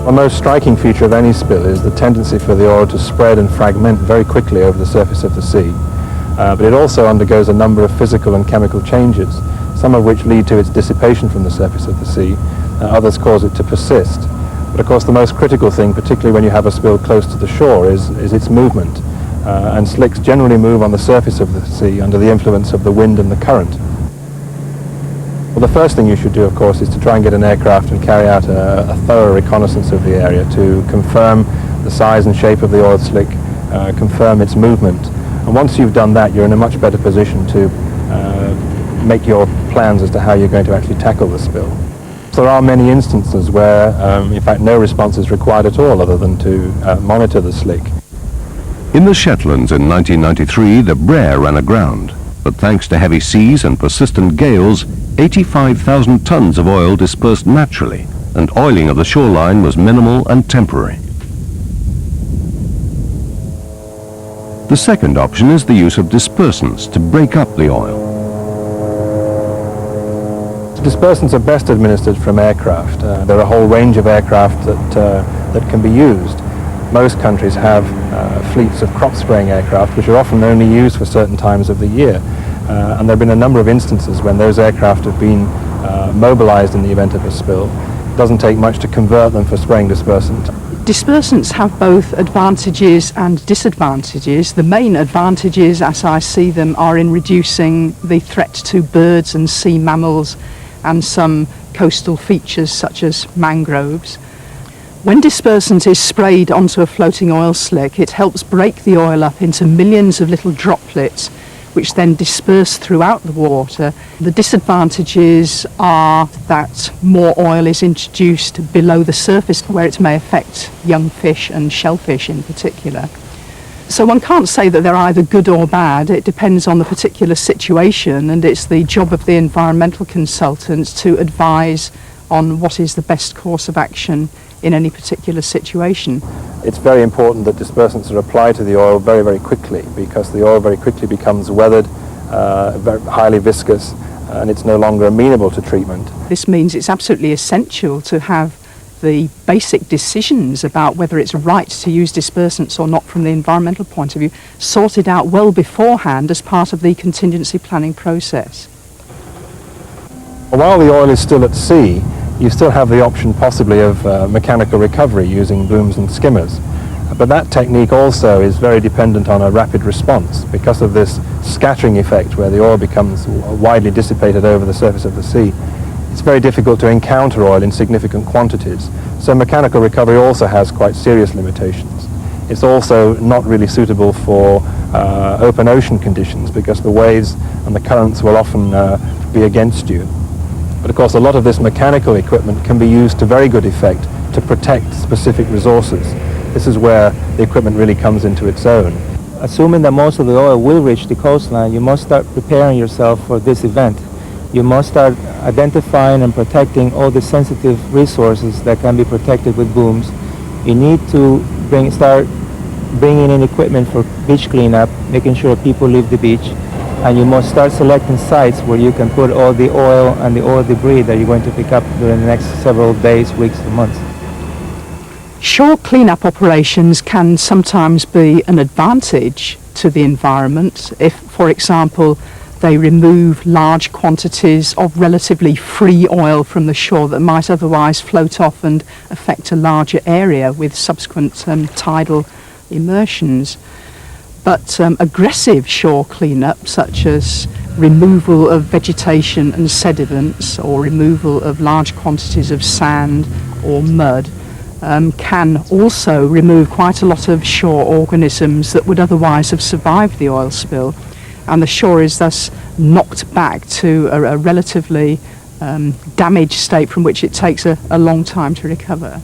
A most striking feature of any spill is the tendency for the oil to spread and fragment very quickly over the surface of the sea. But it also undergoes a number of physical and chemical changes, some of which lead to its dissipation from the surface of the sea, others cause it to persist. But of course the most critical thing, particularly when you have a spill close to the shore, is its movement. And slicks generally move on the surface of the sea under the influence of the wind and the current. Well, the first thing you should do, of course, is to try and get an aircraft and carry out a thorough reconnaissance of the area to confirm the size and shape of the oil slick, confirm its movement. And once you've done that, you're in a much better position to make your plans as to how you're going to actually tackle the spill. So there are many instances where, in fact, no response is required at all other than to monitor the slick. In the Shetlands in 1993, the Brer ran aground, but thanks to heavy seas and persistent gales, 85,000 tons of oil dispersed naturally, and oiling of the shoreline was minimal and temporary. The second option is the use of dispersants to break up the oil. Dispersants are best administered from aircraft. There are a whole range of aircraft that can be used. Most countries have fleets of crop spraying aircraft, which are often only used for certain times of the year. And there have been a number of instances when those aircraft have been mobilized in the event of a spill. It doesn't take much to convert them for spraying dispersant. Dispersants have both advantages and disadvantages. The main advantages, as I see them, are in reducing the threat to birds and sea mammals and some coastal features such as mangroves. When dispersant is sprayed onto a floating oil slick, it helps break the oil up into millions of little droplets, which then disperse throughout the water. The disadvantages are that more oil is introduced below the surface, where it may affect young fish and shellfish in particular. So one can't say that they're either good or bad. It depends on the particular situation, and it's the job of the environmental consultants to advise on what is the best course of action in any particular situation. It's very important that dispersants are applied to the oil very, very quickly, because the oil very quickly becomes weathered, very highly viscous, and it's no longer amenable to treatment. This means it's absolutely essential to have the basic decisions about whether it's right to use dispersants or not from the environmental point of view sorted out well beforehand as part of the contingency planning process. While the oil is still at sea, you still have the option possibly of mechanical recovery using booms and skimmers. But that technique also is very dependent on a rapid response because of this scattering effect where the oil becomes widely dissipated over the surface of the sea. It's very difficult to encounter oil in significant quantities. So mechanical recovery also has quite serious limitations. It's also not really suitable for open ocean conditions because the waves and the currents will often be against you. But of course a lot of this mechanical equipment can be used to very good effect to protect specific resources. This is where the equipment really comes into its own. Assuming that most of the oil will reach the coastline, you must start preparing yourself for this event. You must start identifying and protecting all the sensitive resources that can be protected with booms. You need to start bringing in equipment for beach cleanup, making sure people leave the beach. And you must start selecting sites where you can put all the oil and the oil debris that you're going to pick up during the next several days, weeks, to months. Shore cleanup operations can sometimes be an advantage to the environment if, for example, they remove large quantities of relatively free oil from the shore that might otherwise float off and affect a larger area with subsequent tidal immersions. But aggressive shore cleanup, such as removal of vegetation and sediments or removal of large quantities of sand or mud, can also remove quite a lot of shore organisms that would otherwise have survived the oil spill. And the shore is thus knocked back to a relatively damaged state from which it takes a long time to recover.